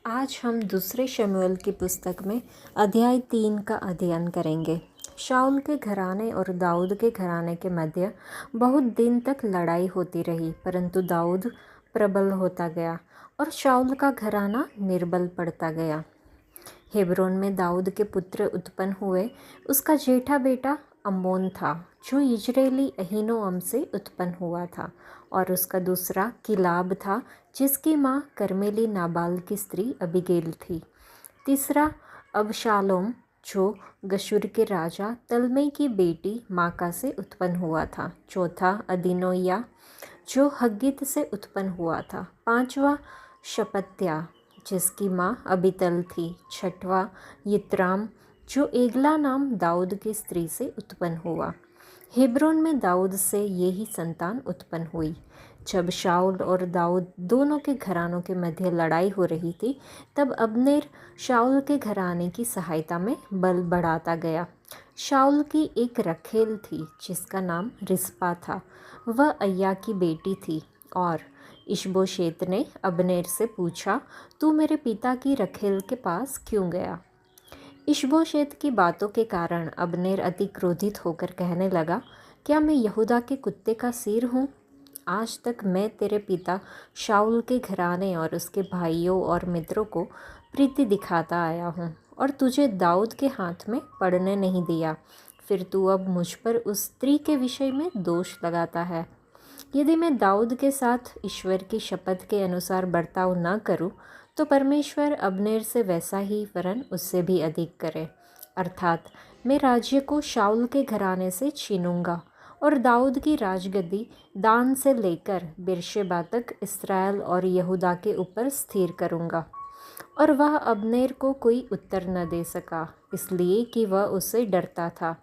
आज हम दूसरे शमूएल की पुस्तक में अध्याय 3 का अध्ययन करेंगे। शाऊल के घराने और दाऊद के घराने के मध्य बहुत दिन तक लड़ाई होती रही, परंतु दाऊद प्रबल होता गया और शाऊल का घराना निर्बल पड़ता गया। हेब्रोन में दाऊद के पुत्र उत्पन्न हुए। उसका जेठा बेटा अम्मोन था, जो इजरायली अहीनोअम से उत्पन्न हुआ था, और उसका दूसरा किलाब था, जिसकी माँ कर्मेली नाबाल की स्त्री अबीगेल थी। तीसरा अबशालोम, जो गशूर के राजा तलमै की बेटी माका से उत्पन्न हुआ था। चौथा अदीनोया, जो हग्गित से उत्पन्न हुआ था। पांचवा शपत्याह, जिसकी माँ अबीतल थी। छठवां यित्राम, जो एगला नाम दाऊद की स्त्री से उत्पन्न हुआ। हेब्रोन में दाऊद से यही संतान उत्पन्न हुई। जब शाऊल और दाऊद दोनों के घरानों के मध्य लड़ाई हो रही थी, तब अब्नेर शाऊल के घराने की सहायता में बल बढ़ाता गया। शाऊल की एक रखेल थी, जिसका नाम रिस्पा था। वह अय्या की बेटी थी। और इशबोशेत ने अब्नेर से पूछा, तू मेरे पिता की रखेल के पास क्यों गया? इशबोशेत की बातों के कारण अब्नेर अति क्रोधित होकर कहने लगा, क्या मैं यहूदा के कुत्ते का सिर हूँ? आज तक मैं तेरे पिता शाऊल के घराने और उसके भाइयों और मित्रों को प्रीति दिखाता आया हूँ, और तुझे दाऊद के हाथ में पड़ने नहीं दिया। फिर तू अब मुझ पर उस स्त्री के विषय में दोष लगाता है। यदि मैं दाऊद के साथ ईश्वर की शपथ के अनुसार बर्ताव न करूं, तो परमेश्वर अब्नेर से वैसा ही वरन उससे भी अधिक करे, अर्थात मैं राज्य को शाऊल के घराने से छीनूंगा और दाऊद की राजगद्दी दान से लेकर बेर्शेबा तक इस्राएल और यहूदा के ऊपर स्थिर करूंगा। और वह अब्नेर को कोई उत्तर न दे सका, इसलिए कि वह उससे डरता था।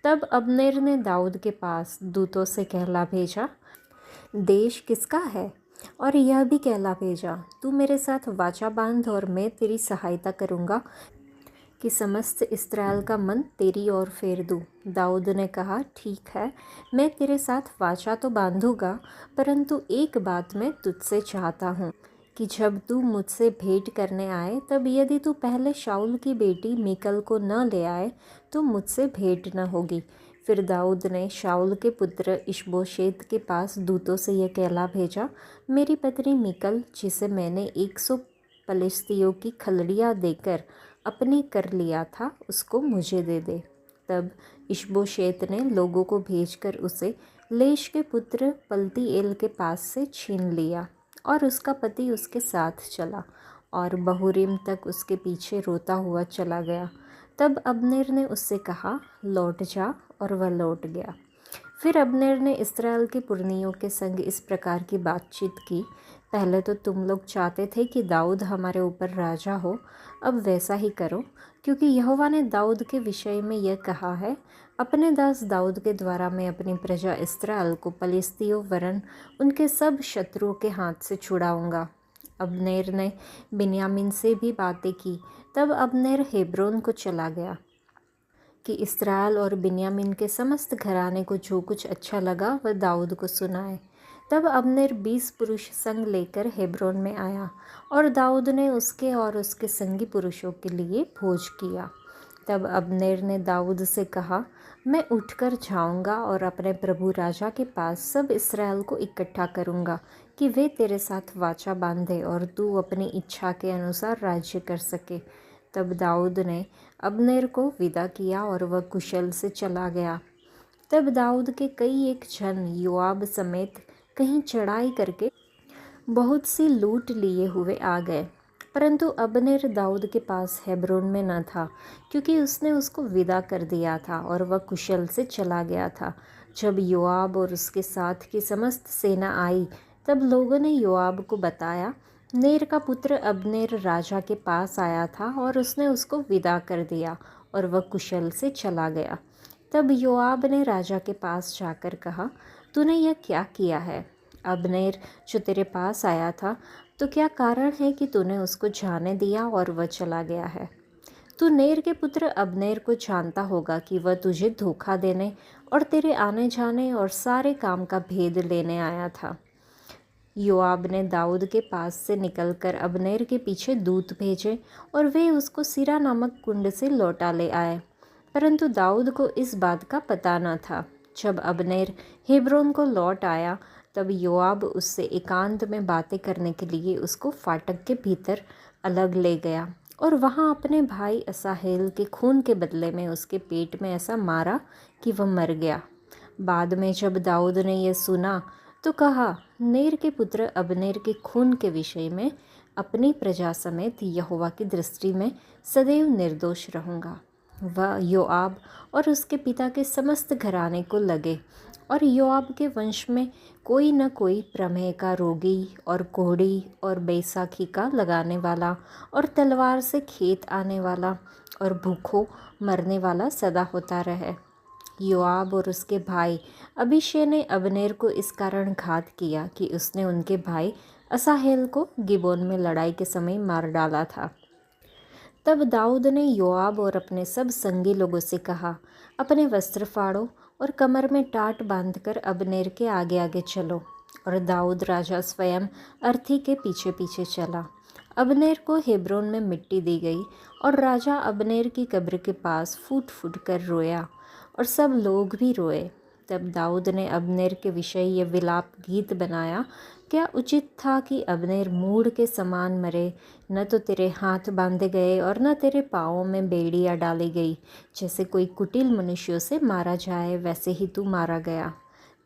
तब अब्नेर ने दाऊद के पास दूतों से कहला भेजा, देश किसका है? और यह भी कहला भेजा, तू मेरे साथ वाचा बांध और मैं तेरी सहायता करूँगा कि समस्त इस्राएल का मन तेरी ओर फेर दूँ। दाऊद ने कहा, ठीक है, मैं तेरे साथ वाचा तो बांधूंगा, परंतु एक बात मैं तुझसे चाहता हूँ कि जब तू मुझसे भेंट करने आए, तब यदि तू पहले शाऊल की बेटी मीकल को न ले आए, तो मुझसे भेंट न होगी। फिर दाऊद ने शाऊल के पुत्र इशबोशेत के पास दूतों से यह कहला भेजा, मेरी पत्नी मीकल, जिसे मैंने 100 पलिश्तियों की खलड़ियाँ देकर अपनी कर लिया था, उसको मुझे दे दे। तब इशबोशेत ने लोगों को भेजकर उसे लेश के पुत्र पलतीएल के पास से छीन लिया, और उसका पति उसके साथ चला और बहुरीम तक उसके पीछे रोता हुआ चला गया। तब अब्नेर ने उससे कहा, लौट जा, और वह लौट गया। फिर अब्नेर ने इस्राएल के पुरनियों के संग इस प्रकार की बातचीत की, पहले तो तुम लोग चाहते थे कि दाऊद हमारे ऊपर राजा हो, अब वैसा ही करो, क्योंकि यहोवा ने दाऊद के विषय में यह कहा है, अपने दास दाऊद के द्वारा मैं अपनी प्रजा इस्राएल को पलिश्तियों वरन उनके सब शत्रुओं के हाथ से छुड़ाऊंगा। अब्नेर ने बिन्यामीन से भी बातें की। तब अब्नेर हेब्रोन को चला गया कि इस्राएल और बिन्यामीन के समस्त घराने को जो कुछ अच्छा लगा वह दाऊद को सुनाए। तब अब्नेर 20 पुरुष संग लेकर हेब्रोन में आया, और दाऊद ने उसके और उसके संगी पुरुषों के लिए भोज किया। तब अब्नेर ने दाऊद से कहा, मैं उठकर जाऊंगा और अपने प्रभु राजा के पास सब इस्राएल को इकट्ठा करूंगा कि वे तेरे साथ वाचा बांधे और तू अपनी इच्छा के अनुसार राज्य कर सके। तब दाऊद ने अब्नेर को विदा किया और वह कुशल से चला गया। तब दाऊद के कई एक जन योआब समेत कहीं चढ़ाई करके बहुत सी लूट लिए हुए आ गए, परंतु अब्नेर दाऊद के पास हेब्रोन में न था, क्योंकि उसने उसको विदा कर दिया था और वह कुशल से चला गया था। जब योआब और उसके साथ की समस्त सेना आई, तब लोगों ने योआब को बताया, नेर का पुत्र अब्नेर राजा के पास आया था और उसने उसको विदा कर दिया और वह कुशल से चला गया। तब योआब ने राजा के पास जाकर कहा, तूने यह क्या किया है? अब्नेर जो तेरे पास आया था, तो क्या कारण है कि तूने उसको जाने दिया और वह चला गया है? तू नेर के पुत्र अब्नेर को जानता होगा कि वह तुझे धोखा देने और तेरे आने जाने और सारे काम का भेद लेने आया था। योआब ने दाऊद के पास से निकलकर अबनेर के पीछे दूत भेजे और वे उसको सिरा नामक कुंड से लौटा ले आए, परंतु दाऊद को इस बात का पता न था। जब अबनेर हेब्रोन को लौट आया तब योआब उससे एकांत में बातें करने के लिए उसको फाटक के भीतर अलग ले गया और वहाँ अपने भाई असाहेल के खून के बदले में उसके पेट में ऐसा मारा कि वह मर गया। बाद में जब दाऊद ने यह सुना तो कहा, नेर के पुत्र अबनेर के खून के विषय में अपनी प्रजा समेत यहोवा की दृष्टि में सदैव निर्दोष रहूँगा। वह योआब और उसके पिता के समस्त घराने को लगे और योआब के वंश में कोई न कोई प्रमेह का रोगी और कोढ़ी और बैसाखी का लगाने वाला और तलवार से खेत आने वाला और भूखों मरने वाला सदा होता रहे। योआब और उसके भाई अबीशै ने अबनेर को इस कारण घात किया कि उसने उनके भाई असाहेल को गिबोन में लड़ाई के समय मार डाला था। तब दाऊद ने योआब और अपने सब संगी लोगों से कहा, अपने वस्त्र फाड़ो और कमर में टाट बांधकर अबनेर के आगे आगे चलो। और दाऊद राजा स्वयं अर्थी के पीछे पीछे चला। अबनेर को हेब्रोन में मिट्टी दी गई और राजा अबनेर की कब्र के पास फूट फूट कर रोया और सब लोग भी रोए। तब दाऊद ने अबनेर के विषय ये विलाप गीत बनाया, क्या उचित था कि अबनेर मूढ़ के समान मरे, न तो तेरे हाथ बांधे गए और न तेरे पाँवों में बेड़ियाँ डाली गई। जैसे कोई कुटिल मनुष्यों से मारा जाए वैसे ही तू मारा गया।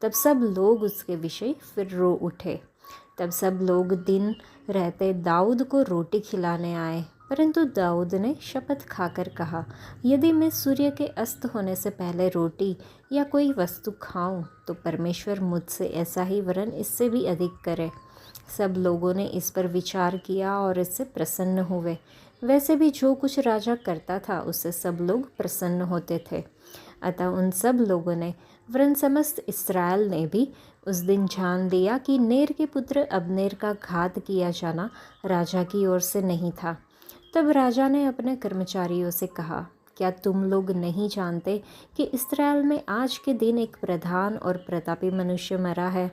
तब सब लोग उसके विषय फिर रो उठे। तब सब लोग दिन रहते दाऊद को रोटी खिलाने आए, परंतु दाऊद ने शपथ खाकर कहा, यदि मैं सूर्य के अस्त होने से पहले रोटी या कोई वस्तु खाऊं तो परमेश्वर मुझसे ऐसा ही वरन इससे भी अधिक करे। सब लोगों ने इस पर विचार किया और इससे प्रसन्न हुए। वैसे भी जो कुछ राजा करता था उससे सब लोग प्रसन्न होते थे। अतः उन सब लोगों ने वरन समस्त इस्राएल ने भी उस दिन जान लिया कि नेर के पुत्र अबनेर का घात किया जाना राजा की ओर से नहीं था। तब राजा ने अपने कर्मचारियों से कहा, क्या तुम लोग नहीं जानते कि इस्राएल में आज के दिन एक प्रधान और प्रतापी मनुष्य मरा है?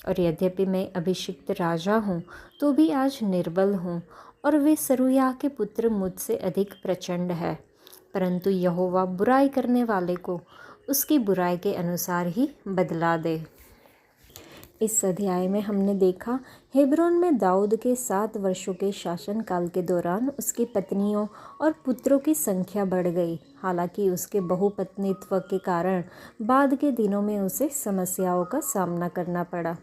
और यद्यपि मैं अभिषिक्त राजा हूँ तो भी आज निर्बल हूँ और वे सरूयाह के पुत्र मुझसे अधिक प्रचंड है। परंतु यहोवा बुराई करने वाले को उसकी बुराई के अनुसार ही बदला दे। इस अध्याय में हमने देखा हेब्रोन में दाऊद के 7 वर्षों के शासनकाल के दौरान उसकी पत्नियों और पुत्रों की संख्या बढ़ गई। हालांकि उसके बहुपत्नीत्व के कारण बाद के दिनों में उसे समस्याओं का सामना करना पड़ा।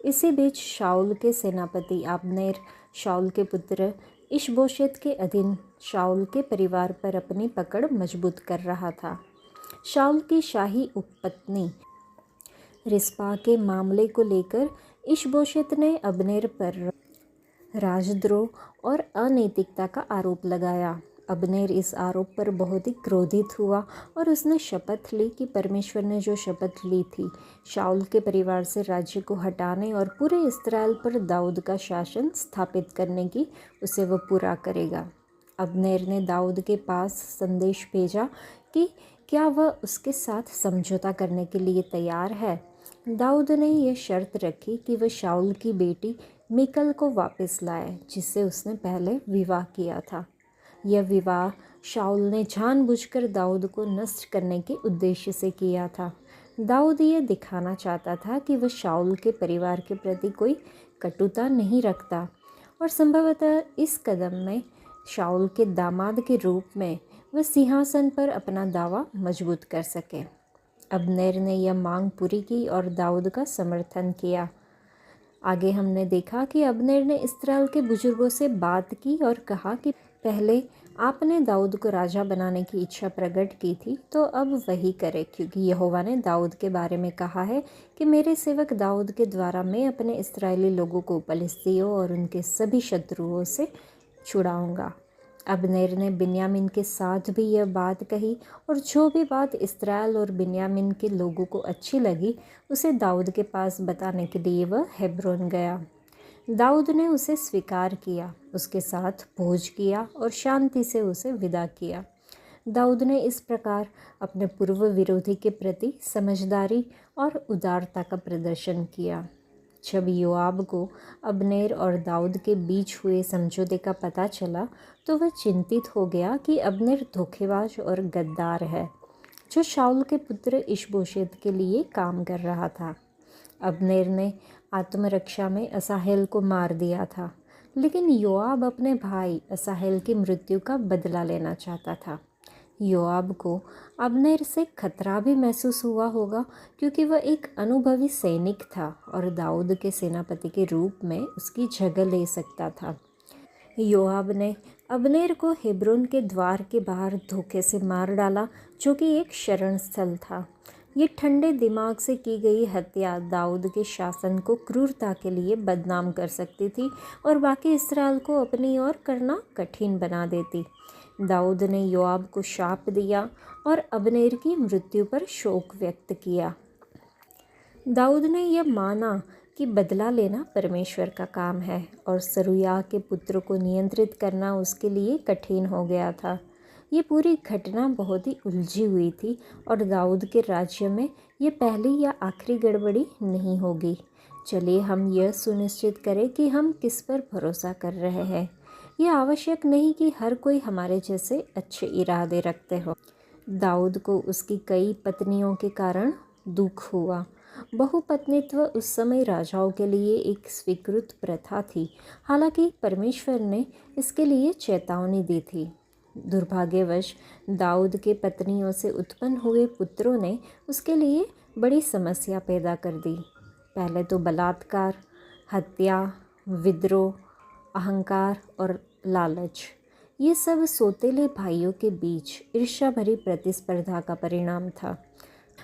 इसी बीच शाऊल के सेनापति अबनेर शाऊल के पुत्र इशबोशेत के अधीन शाऊल के परिवार पर अपनी पकड़ मजबूत कर रहा था। शाऊल की शाही उपपत्नी रिस्पा के मामले को लेकर इशबोशेत ने अबनेर पर राजद्रोह और अनैतिकता का आरोप लगाया। अबनेर इस आरोप पर बहुत ही क्रोधित हुआ और उसने शपथ ली कि परमेश्वर ने जो शपथ ली थी शाऊल के परिवार से राज्य को हटाने और पूरे इस्राएल पर दाऊद का शासन स्थापित करने की, उसे वह पूरा करेगा। अबनेर ने दाऊद के पास संदेश भेजा कि क्या वह उसके साथ समझौता करने के लिए तैयार है। दाऊद ने यह शर्त रखी कि वह शाऊल की बेटी मिकल को वापस लाए, जिससे उसने पहले विवाह किया था। यह विवाह शाऊल ने जानबूझकर दाऊद को नष्ट करने के उद्देश्य से किया था। दाऊद यह दिखाना चाहता था कि वह शाऊल के परिवार के प्रति कोई कटुता नहीं रखता और संभवतः इस कदम में शाऊल के दामाद के रूप में वह सिंहासन पर अपना दावा मजबूत कर सके। अबनेर ने यह मांग पूरी की और दाऊद का समर्थन किया। आगे हमने देखा कि अबनेर ने इस्राएल के बुजुर्गों से बात की और कहा कि पहले आपने दाऊद को राजा बनाने की इच्छा प्रकट की थी तो अब वही करे, क्योंकि यहोवा ने दाऊद के बारे में कहा है कि मेरे सेवक दाऊद के द्वारा मैं अपने इस्राएली लोगों को पलिश्तियों और उनके सभी शत्रुओं से छुड़ाऊंगा। अबनेर ने बिन्यामीन के साथ भी यह बात कही और जो भी बात इस्राएल और बिन्यामीन के लोगों को अच्छी लगी उसे दाऊद के पास बताने के लिए वह हेब्रोन गया। दाऊद ने उसे स्वीकार किया, उसके साथ भोज किया और शांति से उसे विदा किया। दाऊद ने इस प्रकार अपने पूर्व विरोधी के प्रति समझदारी और उदारता का प्रदर्शन किया। जब योआब को अब्नेर और दाऊद के बीच हुए समझौते का पता चला तो वह चिंतित हो गया कि अब्नेर धोखेबाज और गद्दार है, जो शाऊल के पुत्र इशबोशेत के लिए काम कर रहा था। अब्नेर ने आत्मरक्षा में असाहेल को मार दिया था, लेकिन योआब अपने भाई असाहेल की मृत्यु का बदला लेना चाहता था। योआब को अब्नेर से खतरा भी महसूस हुआ होगा, क्योंकि वह एक अनुभवी सैनिक था और दाऊद के सेनापति के रूप में उसकी जगह ले सकता था। योआब ने अब्नेर को हेब्रोन के द्वार के बाहर धोखे से मार डाला, जो कि एक शरण स्थल था। ये ठंडे दिमाग से की गई हत्या दाऊद के शासन को क्रूरता के लिए बदनाम कर सकती थी और बाकी इस्राएल को अपनी ओर करना कठिन बना देती। दाऊद ने योआब को शाप दिया और अब्नेर की मृत्यु पर शोक व्यक्त किया। दाऊद ने यह माना कि बदला लेना परमेश्वर का काम है और सरूयाह के पुत्र को नियंत्रित करना उसके लिए कठिन हो गया था। ये पूरी घटना बहुत ही उलझी हुई थी और दाऊद के राज्य में ये पहली या आखिरी गड़बड़ी नहीं होगी। चलिए हम यह सुनिश्चित करें कि हम किस पर भरोसा कर रहे हैं। यह आवश्यक नहीं कि हर कोई हमारे जैसे अच्छे इरादे रखते हो। दाऊद को उसकी कई पत्नियों के कारण दुख हुआ। बहुपत्नीत्व उस समय राजाओं के लिए एक स्वीकृत प्रथा थी, हालांकि परमेश्वर ने इसके लिए चेतावनी दी थी। दुर्भाग्यवश दाऊद के पत्नियों से उत्पन्न हुए पुत्रों ने उसके लिए बड़ी समस्या पैदा कर दी। पहले तो बलात्कार, हत्या, विद्रोह, अहंकार और लालच, ये सब सौतेले भाइयों के बीच ईर्ष्या भरी प्रतिस्पर्धा का परिणाम था।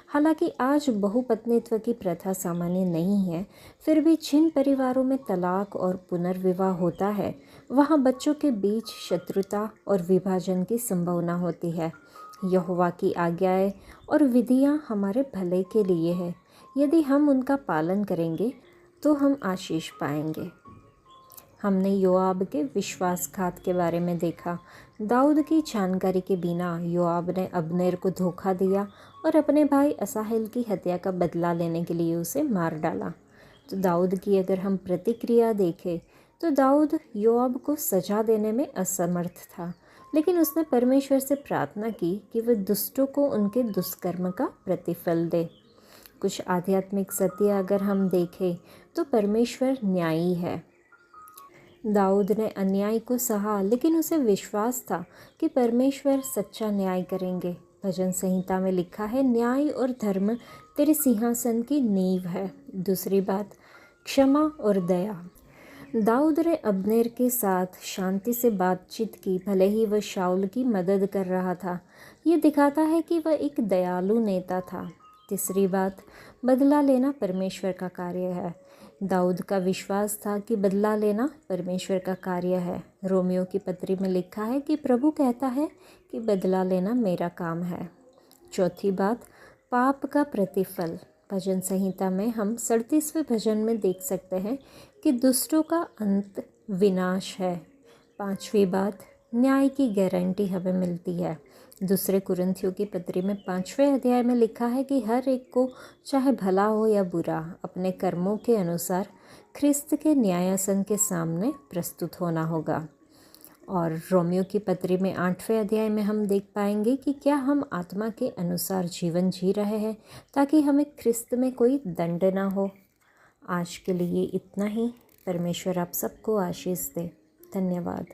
हालांकि आज बहुपत्नीत्व की प्रथा सामान्य नहीं है, फिर भी जिन परिवारों में तलाक और पुनर्विवाह होता है, वहाँ बच्चों के बीच शत्रुता और विभाजन की संभावना होती है। यहोवा की आज्ञाएं और विधियाँ हमारे भले के लिए है। यदि हम उनका पालन करेंगे तो हम आशीष पाएंगे। हमने योआब के विश्वासघात के बारे में देखा। दाऊद की जानकारी के बिना योआब ने अब्नेर को धोखा दिया और अपने भाई असाहेल की हत्या का बदला लेने के लिए उसे मार डाला। तो दाऊद की अगर हम प्रतिक्रिया देखें तो दाऊद योआब को सजा देने में असमर्थ था, लेकिन उसने परमेश्वर से प्रार्थना की कि वह दुष्टों को उनके दुष्कर्म का प्रतिफल दे। कुछ आध्यात्मिक सत्य अगर हम देखें तो परमेश्वर न्यायी है। दाऊद ने अन्याय को सहा, लेकिन उसे विश्वास था कि परमेश्वर सच्चा न्याय करेंगे। भजन संहिता में लिखा है, न्याय और धर्म तेरे सिंहासन की नींव है। दूसरी बात, क्षमा और दया। दाऊद ने अब्नेर के साथ शांति से बातचीत की, भले ही वह शाऊल की मदद कर रहा था। ये दिखाता है कि वह एक दयालु नेता था। तीसरी बात, बदला लेना परमेश्वर का कार्य है। दाऊद का विश्वास था कि बदला लेना परमेश्वर का कार्य है। रोमियो की पत्री में लिखा है कि प्रभु कहता है कि बदला लेना मेरा काम है। चौथी बात, पाप का प्रतिफल। भजन संहिता में हम 37वें भजन में देख सकते हैं कि दुष्टों का अंत विनाश है। पांचवी बात, न्याय की गारंटी हमें मिलती है। दूसरे कुरिन्थियों की पत्री में 5वें अध्याय में लिखा है कि हर एक को, चाहे भला हो या बुरा, अपने कर्मों के अनुसार ख्रिस्त के न्यायासन के सामने प्रस्तुत होना होगा। और रोमियो की पत्री में 8वें अध्याय में हम देख पाएंगे कि क्या हम आत्मा के अनुसार जीवन जी रहे हैं, ताकि हमें ख्रिस्त में कोई दंड ना हो। आज के लिए इतना ही। परमेश्वर आप सबको आशीष दे। धन्यवाद।